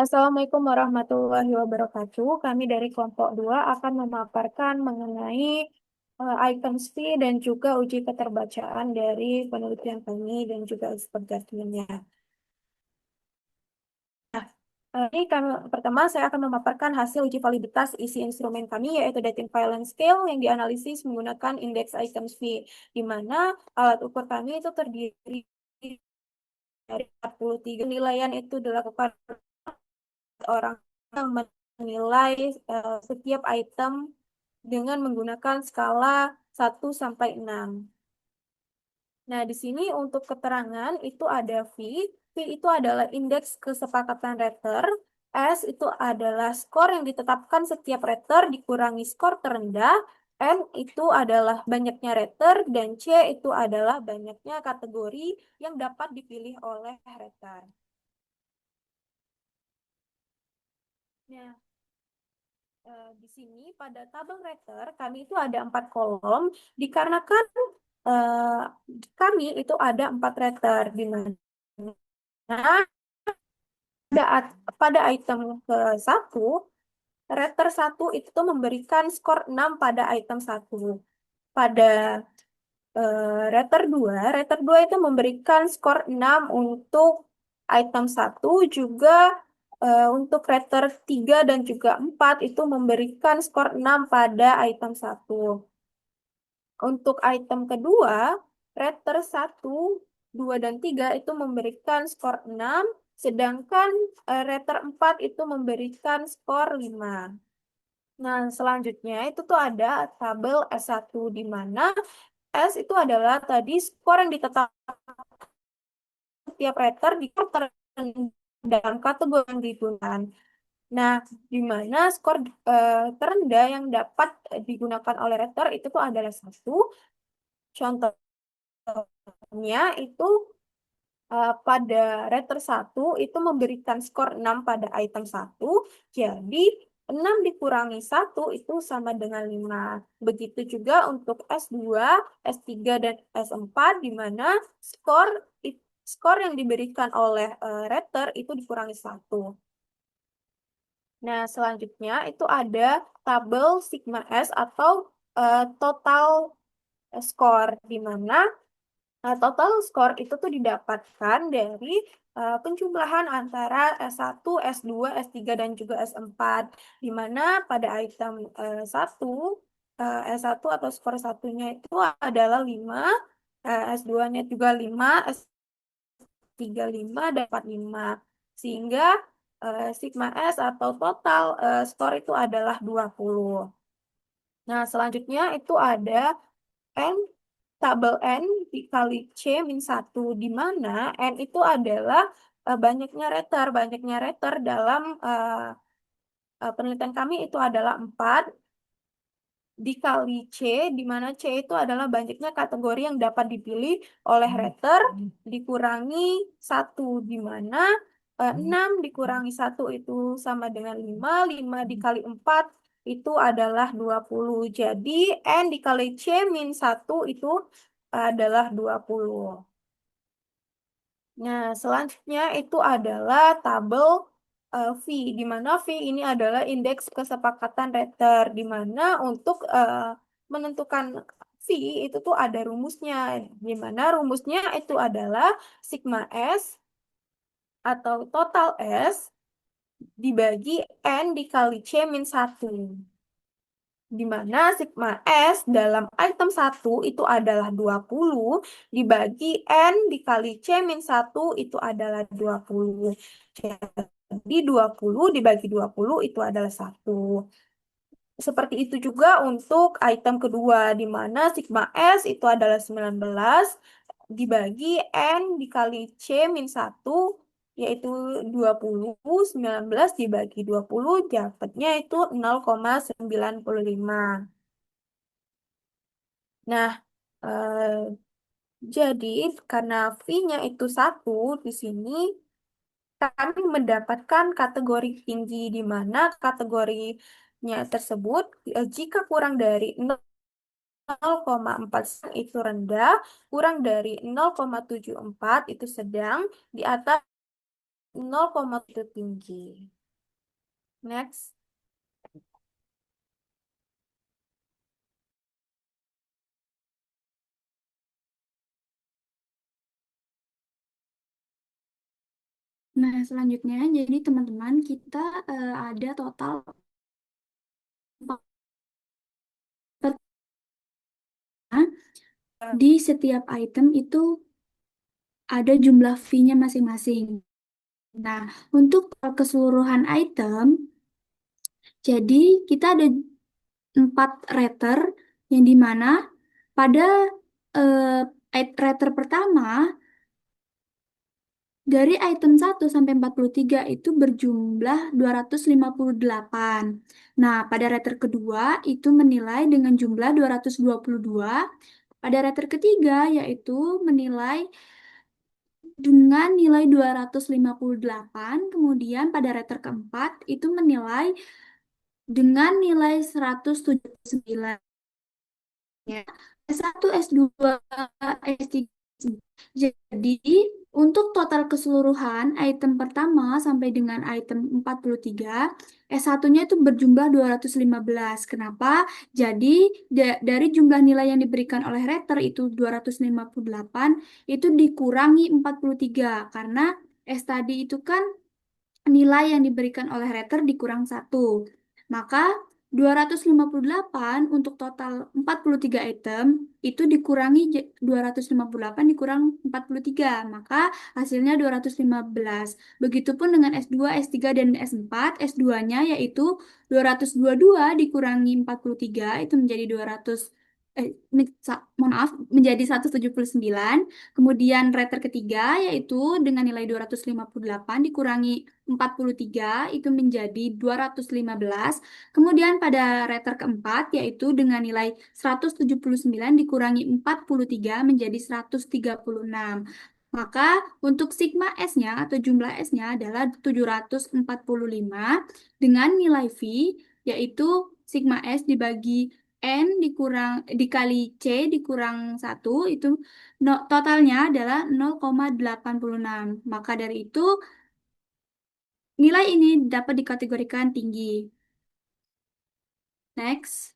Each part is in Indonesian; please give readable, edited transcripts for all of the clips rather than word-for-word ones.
Assalamualaikum warahmatullahi wabarakatuh. Kami dari kelompok 2 akan memaparkan mengenai items fee dan juga uji keterbacaan dari penelitian kami dan juga expert judgment-nya. Ini pertama saya akan memaparkan hasil uji validitas isi instrumen kami yaitu dating violence scale yang dianalisis menggunakan indeks items fee, di mana alat ukur kami itu terdiri dari 43 penilaian itu dilakukan orang yang menilai setiap item dengan menggunakan skala 1 sampai 6. Nah, di sini untuk keterangan itu ada V. V itu adalah indeks kesepakatan rater. S itu adalah skor yang ditetapkan setiap rater dikurangi skor terendah. N itu adalah banyaknya rater dan C itu adalah banyaknya kategori yang dapat dipilih oleh rater. Nah, di sini pada tabel rater kami itu ada 4 kolom dikarenakan eh, kami itu ada 4 rater di mana pada item ke satu rater satu itu tuh memberikan skor 6 pada item satu. Pada rater 2 itu memberikan skor 6 untuk item satu, juga untuk rater 3 dan juga 4 itu memberikan skor 6 pada item satu. Untuk item kedua, rater satu, 2 dan 3 itu memberikan skor 6, sedangkan rater 4 itu memberikan skor 5. Nah, selanjutnya itu tuh ada tabel S1 di mana S itu adalah tadi skor yang ditetapkan setiap rater di dalam kategori yang digunakan. Nah, di mana skor terendah yang dapat digunakan oleh rater itu tuh adalah satu. Contohnya itu pada rater satu itu memberikan skor 6 pada item satu. Jadi 6 dikurangi satu itu sama dengan 5. Begitu juga untuk S2, S3 dan S4 di mana skor skor yang diberikan oleh rater itu dikurangi satu. Nah, selanjutnya itu ada tabel sigma S atau total skor di mana total skor itu tuh didapatkan dari penjumlahan antara S1, S2, S3, dan juga S4. Di mana pada item 1, S1 atau skor satunya itu adalah 5, S2-nya juga 5, S3 5, dan 4 5. Sehingga sigma S atau total skor itu adalah 20. Nah, selanjutnya itu ada N, tabel N dikali C min 1, di mana N itu adalah banyaknya rater dalam penelitian kami itu adalah 4 dikali C, di mana C itu adalah banyaknya kategori yang dapat dipilih oleh rater dikurangi 1, di mana 6 dikurangi 1 itu sama dengan 5, 5 dikali 4 itu adalah 20. Jadi N dikali C min 1 itu adalah 20. Nah, selanjutnya itu adalah tabel V, di mana V ini adalah indeks kesepakatan rater, di mana untuk menentukan V itu tuh ada rumusnya, di mana rumusnya itu adalah sigma S atau total S dibagi N dikali C min 1. Di mana sigma S dalam item satu itu adalah 20 dibagi N dikali C min 1 itu adalah 20. Jadi 20 dibagi 20 itu adalah 1. Seperti itu juga untuk item kedua, di mana sigma S itu adalah 19 dibagi N dikali C min 1 yaitu 20. 19 dibagi 20 dapatnya itu 0,95. Nah, jadi karena V-nya itu satu di sini kami mendapatkan kategori tinggi, di mana kategorinya tersebut jika kurang dari 0,4 itu rendah, kurang dari 0,74 itu sedang, di atas 0,7 tinggi. Next. Nah, selanjutnya, jadi teman-teman kita ada total 4 di setiap item itu ada jumlah fee-nya masing-masing. Nah, untuk keseluruhan item, jadi kita ada 4 rater yang dimana pada rater pertama dari item 1 sampai 43 itu berjumlah 258. Nah, pada rater kedua itu menilai dengan jumlah 222. Pada rater ketiga yaitu menilai dengan nilai 258. Kemudian pada rater keempat itu menilai dengan nilai 179. Ya. S1, S2, S3. Jadi, untuk total keseluruhan item pertama sampai dengan item 43, S1-nya itu berjumlah 215. Kenapa? Jadi, dari jumlah nilai yang diberikan oleh rater itu 258, itu dikurangi 43. Karena S tadi itu kan nilai yang diberikan oleh rater dikurang satu. Maka 258 untuk total 43 item itu dikurangi 258 dikurang 43. Maka hasilnya 215. Begitupun dengan S2, S3, dan S4. S2-nya yaitu 222 dikurangi 43 itu menjadi 200 mohon maaf, menjadi 179. Kemudian rater ketiga yaitu dengan nilai 258 dikurangi 43 itu menjadi 215. Kemudian pada rater keempat yaitu dengan nilai 179 dikurangi 43 menjadi 136. Maka untuk sigma S-nya atau jumlah S-nya adalah 745 dengan nilai V yaitu sigma S dibagi N dikali C dikurang satu itu totalnya adalah 0,86. Maka dari itu nilai ini dapat dikategorikan tinggi. Next.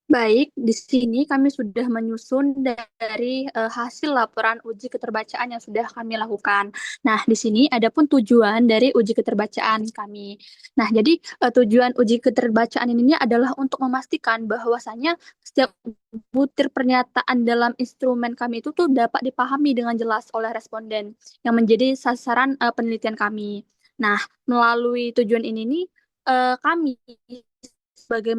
Baik, di sini kami sudah menyusun dari hasil laporan uji keterbacaan yang sudah kami lakukan. Nah, di sini ada pun tujuan dari uji keterbacaan kami. Nah, jadi tujuan uji keterbacaan ini adalah untuk memastikan bahwasannya setiap butir pernyataan dalam instrumen kami itu tuh dapat dipahami dengan jelas oleh responden yang menjadi sasaran penelitian kami. Nah, melalui tujuan ini nih, kami sebagai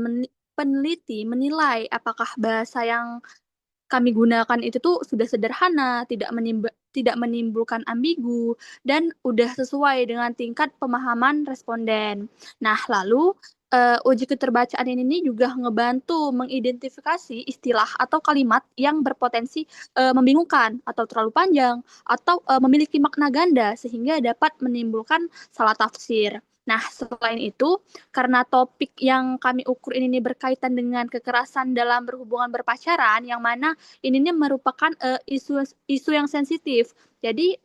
peneliti menilai apakah bahasa yang kami gunakan itu tuh sudah sederhana, tidak menimbulkan ambigu, dan udah sesuai dengan tingkat pemahaman responden. Nah, lalu uji keterbacaan ini juga ngebantu mengidentifikasi istilah atau kalimat yang berpotensi membingungkan atau terlalu panjang atau memiliki makna ganda sehingga dapat menimbulkan salah tafsir. Nah, selain itu, karena topik yang kami ukur ini berkaitan dengan kekerasan dalam berhubungan berpacaran, yang mana ini merupakan isu yang sensitif. Jadi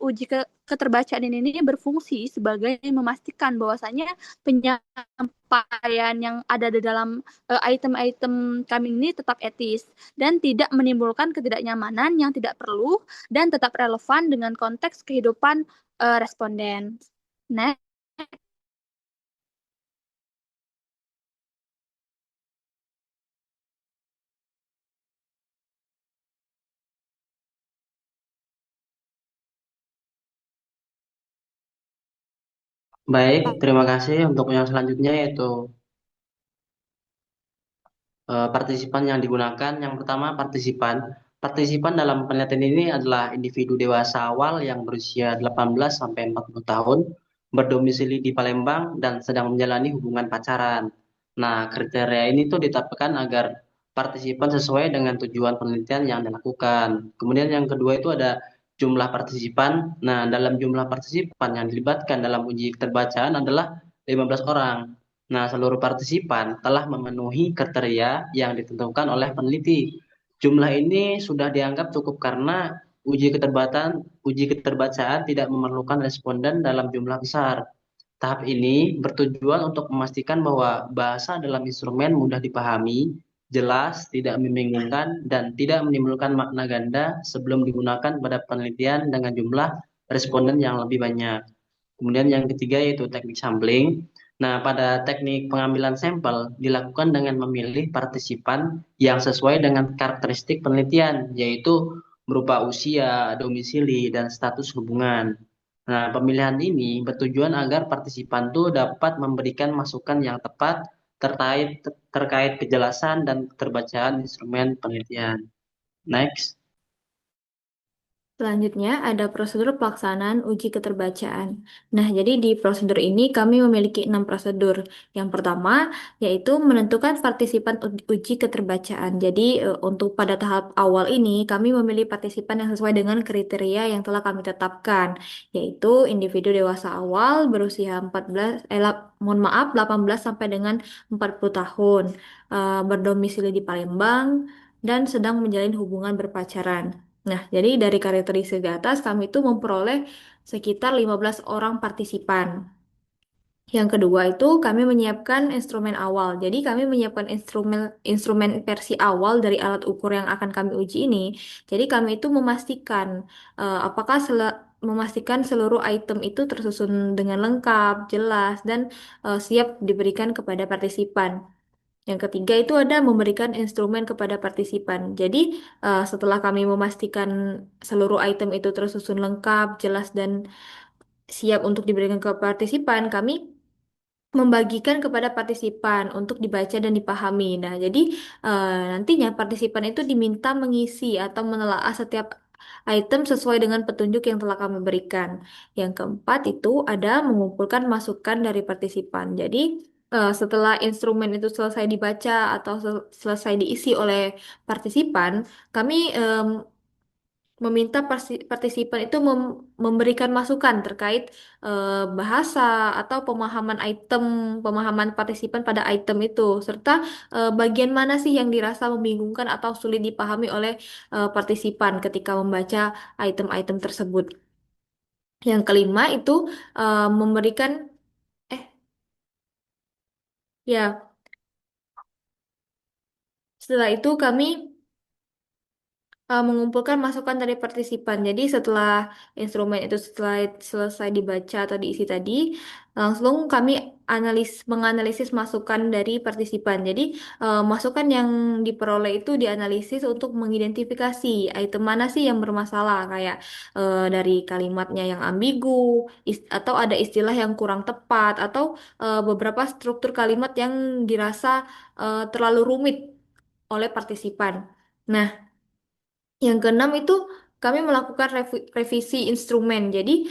keterbacaan ini berfungsi sebagai memastikan bahwasanya penyampaian yang ada di dalam item-item kami ini tetap etis dan tidak menimbulkan ketidaknyamanan yang tidak perlu dan tetap relevan dengan konteks kehidupan responden. Nah, Baik, terima kasih untuk yang selanjutnya yaitu partisipan yang digunakan. Yang pertama, partisipan. Partisipan dalam penelitian ini adalah individu dewasa awal yang berusia 18 sampai 40 tahun, berdomisili di Palembang dan sedang menjalani hubungan pacaran. Nah, kriteria ini tuh ditetapkan agar partisipan sesuai dengan tujuan penelitian yang dilakukan. Kemudian yang kedua itu ada jumlah partisipan. Nah, dalam jumlah partisipan yang dilibatkan dalam uji keterbacaan adalah 15 orang. Nah, seluruh partisipan telah memenuhi kriteria yang ditentukan oleh peneliti. Jumlah ini sudah dianggap cukup karena uji keterbacaan tidak memerlukan responden dalam jumlah besar. Tahap ini bertujuan untuk memastikan bahwa bahasa dalam instrumen mudah dipahami, jelas, tidak membingungkan, dan tidak menimbulkan makna ganda sebelum digunakan pada penelitian dengan jumlah responden yang lebih banyak. Kemudian yang ketiga yaitu teknik sampling. Nah, pada teknik pengambilan sampel dilakukan dengan memilih partisipan yang sesuai dengan karakteristik penelitian, yaitu berupa usia, domisili, dan status hubungan. Nah, pemilihan ini bertujuan agar partisipan tuh dapat memberikan masukan yang tepat terkait terkait kejelasan dan keterbacaan instrumen penelitian. Next. Selanjutnya ada prosedur pelaksanaan uji keterbacaan. Nah, jadi di prosedur ini kami memiliki 6 prosedur. Yang pertama yaitu menentukan partisipan uji keterbacaan. Jadi untuk pada tahap awal ini kami memilih partisipan yang sesuai dengan kriteria yang telah kami tetapkan, yaitu individu dewasa awal berusia 18 sampai dengan 40 tahun, berdomisili di Palembang dan sedang menjalin hubungan berpacaran. Nah, jadi dari karakteristik di atas kami itu memperoleh sekitar 15 orang partisipan. Yang kedua itu kami menyiapkan instrumen awal. Jadi kami menyiapkan instrumen instrumen versi awal dari alat ukur yang akan kami uji ini. Jadi kami itu memastikan apakah memastikan seluruh item itu tersusun dengan lengkap, jelas, dan siap diberikan kepada partisipan. Yang ketiga itu ada memberikan instrumen kepada partisipan. Jadi, setelah kami memastikan seluruh item itu tersusun lengkap, jelas, dan siap untuk diberikan ke partisipan, kami membagikan kepada partisipan untuk dibaca dan dipahami. Nah, jadi nantinya partisipan itu diminta mengisi atau menelaah setiap item sesuai dengan petunjuk yang telah kami berikan. Yang keempat itu ada mengumpulkan masukan dari partisipan. Jadi setelah instrumen itu selesai dibaca atau selesai diisi oleh partisipan, kami meminta partisipan itu memberikan masukan terkait bahasa atau pemahaman partisipan pada item itu, serta bagian mana sih yang dirasa membingungkan atau sulit dipahami oleh partisipan ketika membaca item-item tersebut. Yang kelima itu memberikan, eh, ya, setelah itu kami mengumpulkan masukan dari partisipan. Jadi setelah instrumen itu setelah selesai dibaca atau diisi tadi, langsung kami menganalisis masukan dari partisipan. Jadi masukan yang diperoleh itu dianalisis untuk mengidentifikasi item mana sih yang bermasalah, kayak dari kalimatnya yang ambigu, atau ada istilah yang kurang tepat, atau beberapa struktur kalimat yang dirasa terlalu rumit oleh partisipan. Nah, yang keenam itu kami melakukan revisi instrumen. Jadi,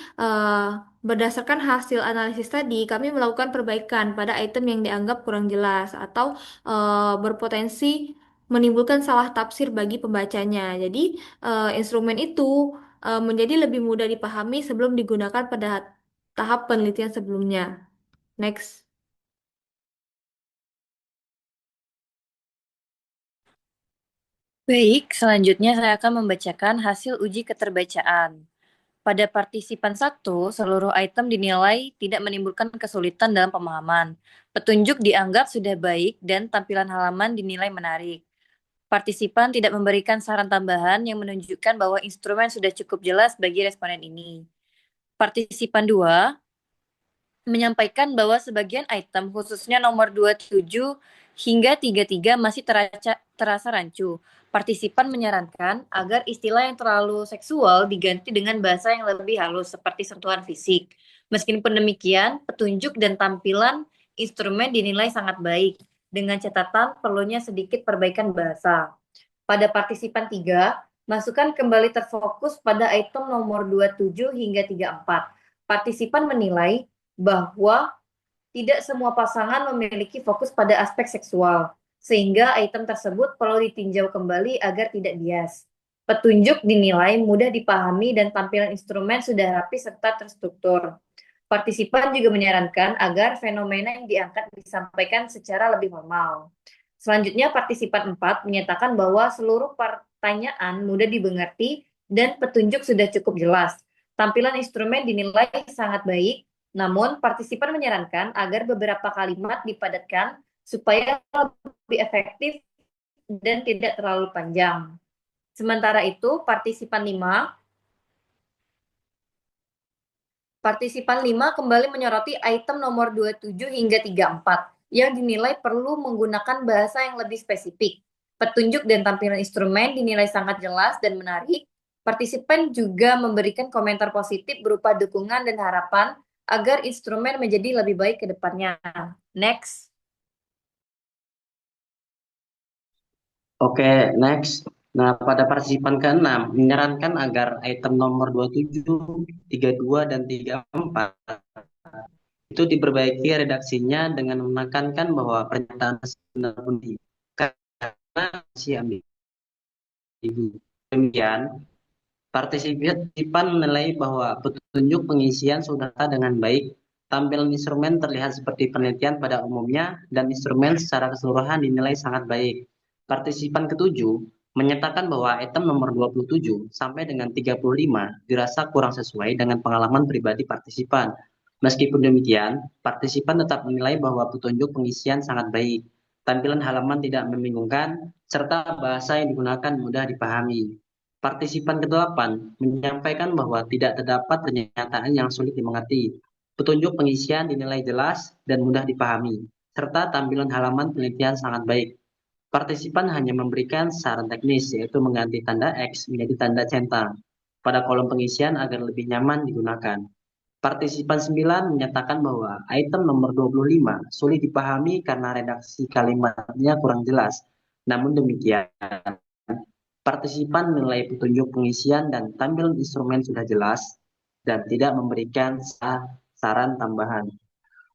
berdasarkan hasil analisis tadi, kami melakukan perbaikan pada item yang dianggap kurang jelas atau berpotensi menimbulkan salah tafsir bagi pembacanya. Jadi, instrumen itu menjadi lebih mudah dipahami sebelum digunakan pada tahap penelitian sebelumnya. Next. Baik, selanjutnya saya akan membacakan hasil uji keterbacaan. Pada partisipan 1, seluruh item dinilai tidak menimbulkan kesulitan dalam pemahaman. Petunjuk dianggap sudah baik dan tampilan halaman dinilai menarik. Partisipan tidak memberikan saran tambahan yang menunjukkan bahwa instrumen sudah cukup jelas bagi responden ini. Partisipan 2 menyampaikan bahwa sebagian item, khususnya nomor 27 hingga 33 masih terasa rancu. Partisipan menyarankan agar istilah yang terlalu seksual diganti dengan bahasa yang lebih halus seperti sentuhan fisik. Meskipun demikian, petunjuk dan tampilan instrumen dinilai sangat baik, dengan catatan perlunya sedikit perbaikan bahasa. Pada partisipan 3, masukan kembali terfokus pada item nomor 27 hingga 34. Partisipan menilai bahwa tidak semua pasangan memiliki fokus pada aspek seksual, sehingga item tersebut perlu ditinjau kembali agar tidak bias. Petunjuk dinilai mudah dipahami dan tampilan instrumen sudah rapi serta terstruktur. Partisipan juga menyarankan agar fenomena yang diangkat disampaikan secara lebih formal. Selanjutnya, partisipan 4 menyatakan bahwa seluruh pertanyaan mudah dimengerti dan petunjuk sudah cukup jelas. Tampilan instrumen dinilai sangat baik, namun partisipan menyarankan agar beberapa kalimat dipadatkan supaya lebih efektif dan tidak terlalu panjang. Sementara itu, Partisipan 5 kembali menyoroti item nomor 27 hingga 34 yang dinilai perlu menggunakan bahasa yang lebih spesifik. Petunjuk dan tampilan instrumen dinilai sangat jelas dan menarik. Partisipan juga memberikan komentar positif berupa dukungan dan harapan agar instrumen menjadi lebih baik ke depannya. Next. Oke, next. Nah, pada partisipan ke-6 menyarankan agar item nomor 27, 32, dan 34 itu diperbaiki redaksinya dengan menekankan bahwa pernyataan benar undi karena masih ambigu. Demikian, partisipan menilai bahwa petunjuk pengisian sudah dengan baik, tampilan instrumen terlihat seperti penelitian pada umumnya, dan instrumen secara keseluruhan dinilai sangat baik. Partisipan ketujuh menyatakan bahwa item nomor 27 sampai dengan 35 dirasa kurang sesuai dengan pengalaman pribadi partisipan. Meskipun demikian, partisipan tetap menilai bahwa petunjuk pengisian sangat baik, tampilan halaman tidak membingungkan, serta bahasa yang digunakan mudah dipahami. Partisipan ke-8 menyampaikan bahwa tidak terdapat pernyataan yang sulit dimengerti. Petunjuk pengisian dinilai jelas dan mudah dipahami, serta tampilan halaman penelitian sangat baik. Partisipan hanya memberikan saran teknis, yaitu mengganti tanda X menjadi tanda centang pada kolom pengisian agar lebih nyaman digunakan. Partisipan 9 menyatakan bahwa item nomor 25 sulit dipahami karena redaksi kalimatnya kurang jelas. Namun demikian, partisipan menilai petunjuk pengisian dan tampilan instrumen sudah jelas dan tidak memberikan saran tambahan.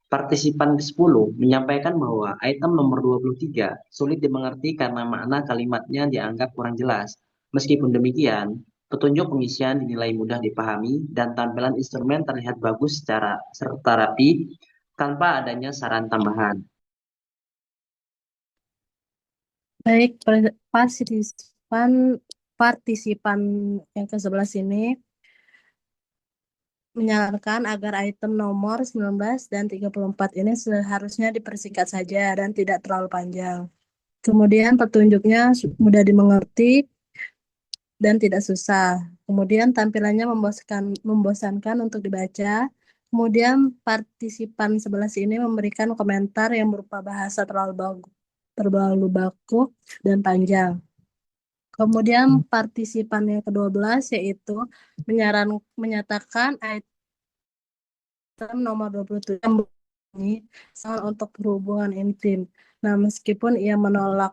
Partisipan ke-10 menyampaikan bahwa item nomor 23 sulit dimengerti karena makna kalimatnya dianggap kurang jelas. Meskipun demikian, petunjuk pengisian dinilai mudah dipahami dan tampilan instrumen terlihat bagus secara serta rapi tanpa adanya saran tambahan. Baik, partisipan partisipan yang ke-11 ini menyarankan agar item nomor 19 dan 34 ini seharusnya dipersingkat saja dan tidak terlalu panjang. Kemudian petunjuknya mudah dimengerti dan tidak susah. Kemudian tampilannya membosankan untuk dibaca. Kemudian partisipan 11 ini memberikan komentar yang berupa bahasa terlalu baku dan panjang. Kemudian partisipan yang ke-12 yaitu menyatakan item nomor 27 ini sangat untuk berhubungan intim. Nah, meskipun ia menolak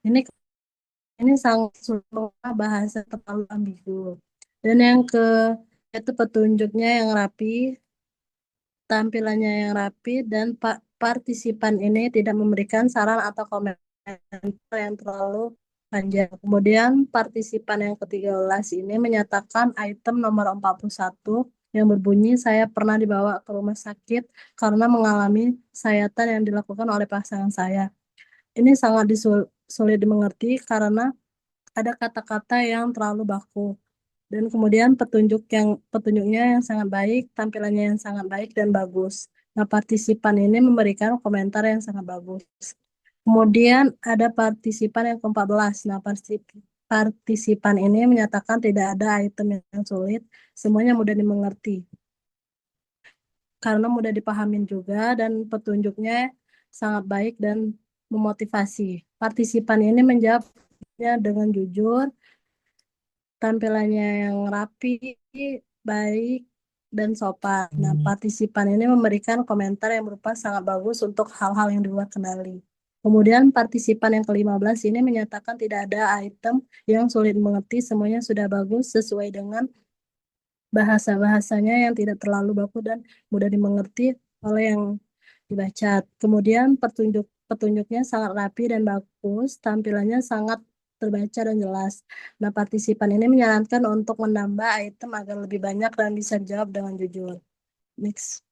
ini sangat sulit bahasa terlalu ambigu. Dan yang yaitu petunjuknya yang rapi, tampilannya yang rapi, dan partisipan ini tidak memberikan saran atau komentar yang terlalu panjang. Kemudian partisipan yang ke-13 ini menyatakan item nomor 41 yang berbunyi saya pernah dibawa ke rumah sakit karena mengalami sayatan yang dilakukan oleh pasangan saya. Ini sangat sulit dimengerti karena ada kata-kata yang terlalu baku. Dan kemudian petunjuknya yang sangat baik, tampilannya yang sangat baik dan bagus. Nah, partisipan ini memberikan komentar yang sangat bagus. Kemudian ada partisipan yang ke-14. Nah, partisipan ini menyatakan tidak ada item yang sulit, semuanya mudah dimengerti. Karena mudah dipahamin juga dan petunjuknya sangat baik dan memotivasi. Partisipan ini menjawabnya dengan jujur, tampilannya yang rapi, baik, dan sopan. Nah, partisipan ini memberikan komentar yang berupa sangat bagus untuk hal-hal yang di luar kendali. Kemudian partisipan yang ke-15 ini menyatakan tidak ada item yang sulit mengerti, semuanya sudah bagus sesuai dengan bahasa-bahasanya yang tidak terlalu baku dan mudah dimengerti oleh yang dibaca. Kemudian petunjuknya sangat rapi dan bagus, tampilannya sangat terbaca dan jelas. Nah, partisipan ini menyarankan untuk menambah item agar lebih banyak dan bisa dijawab dengan jujur. Next.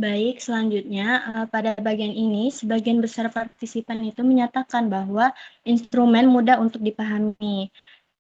Baik, selanjutnya pada bagian ini, sebagian besar partisipan itu menyatakan bahwa instrumen mudah untuk dipahami.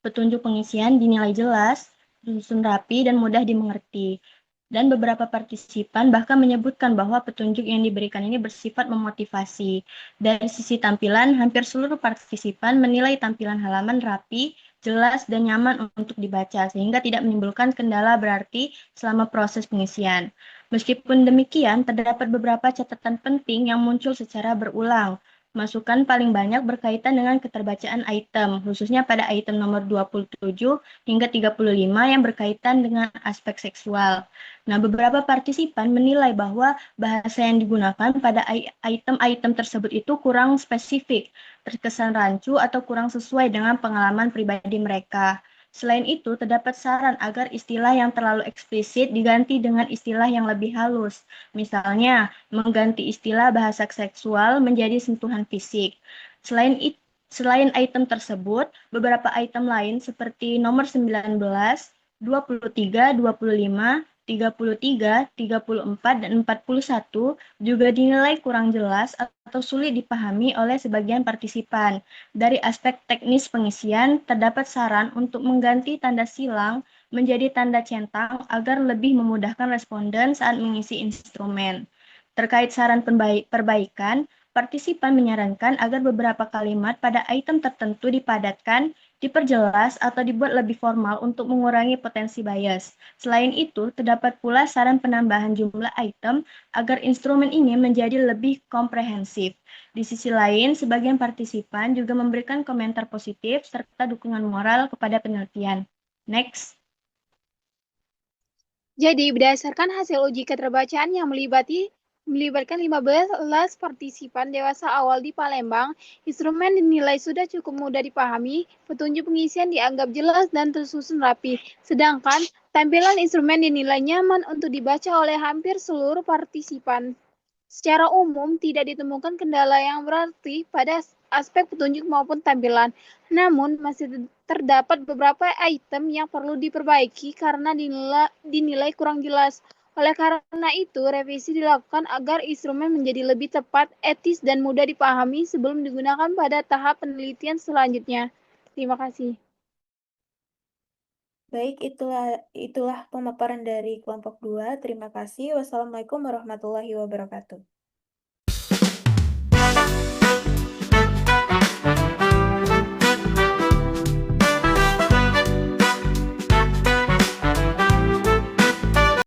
Petunjuk pengisian dinilai jelas, disusun rapi, dan mudah dimengerti. Dan beberapa partisipan bahkan menyebutkan bahwa petunjuk yang diberikan ini bersifat memotivasi. Dari sisi tampilan, hampir seluruh partisipan menilai tampilan halaman rapi, jelas, dan nyaman untuk dibaca, sehingga tidak menimbulkan kendala berarti selama proses pengisian. Meskipun demikian, terdapat beberapa catatan penting yang muncul secara berulang. Masukan paling banyak berkaitan dengan keterbacaan item, khususnya pada item nomor 27 hingga 35 yang berkaitan dengan aspek seksual. Nah, beberapa partisipan menilai bahwa bahasa yang digunakan pada item-item tersebut itu kurang spesifik, terkesan rancu atau kurang sesuai dengan pengalaman pribadi mereka. Selain itu, terdapat saran agar istilah yang terlalu eksplisit diganti dengan istilah yang lebih halus. Misalnya, mengganti istilah bahasa seksual menjadi sentuhan fisik. Selain item tersebut, beberapa item lain seperti nomor 19, 23, 25, 33, 34, dan 41 juga dinilai kurang jelas atau sulit dipahami oleh sebagian partisipan. Dari aspek teknis pengisian, terdapat saran untuk mengganti tanda silang menjadi tanda centang agar lebih memudahkan responden saat mengisi instrumen. Terkait saran perbaikan, partisipan menyarankan agar beberapa kalimat pada item tertentu dipadatkan, diperjelas, atau dibuat lebih formal untuk mengurangi potensi bias. Selain itu, terdapat pula saran penambahan jumlah item agar instrumen ini menjadi lebih komprehensif. Di sisi lain, sebagian partisipan juga memberikan komentar positif serta dukungan moral kepada penelitian. Next. Jadi, berdasarkan hasil uji keterbacaan yang melibatkan 15 partisipan dewasa awal di Palembang, instrumen dinilai sudah cukup mudah dipahami, petunjuk pengisian dianggap jelas dan tersusun rapi, sedangkan tampilan instrumen dinilai nyaman untuk dibaca oleh hampir seluruh partisipan. Secara umum, tidak ditemukan kendala yang berarti pada aspek petunjuk maupun tampilan. Namun, masih terdapat beberapa item yang perlu diperbaiki karena dinilai kurang jelas. Oleh karena itu, revisi dilakukan agar instrumen menjadi lebih tepat, etis, dan mudah dipahami sebelum digunakan pada tahap penelitian selanjutnya. Terima kasih. Baik, itulah pemaparan dari kelompok 2. Terima kasih. Wassalamualaikum warahmatullahi wabarakatuh.